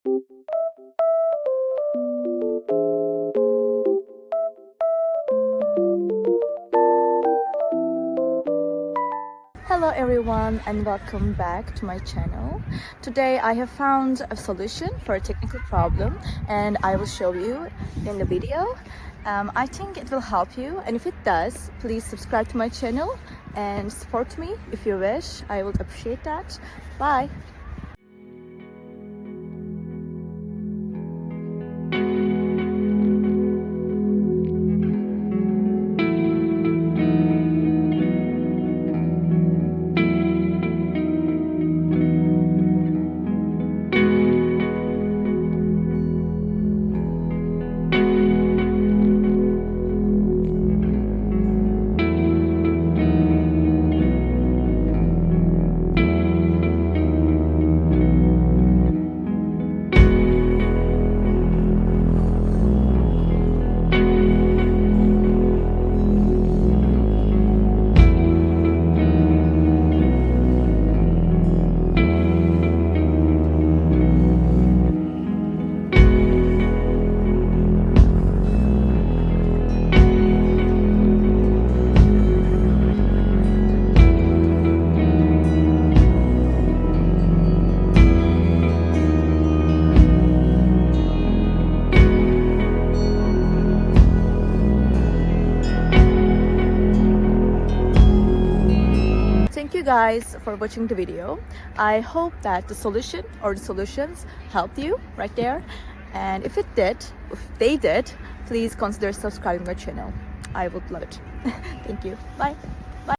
Hello everyone and welcome back to my channel. Today I have found a solution for a technical problem and I will show you in the video. I think it will help you, and if it does, please subscribe to my channel and support me if you wish. I would appreciate that. Bye! Thank you guys for watching the video. I hope that the solution or the solutions helped you right there. And if they did, please consider subscribing to my channel. I would love it. Thank you. Bye.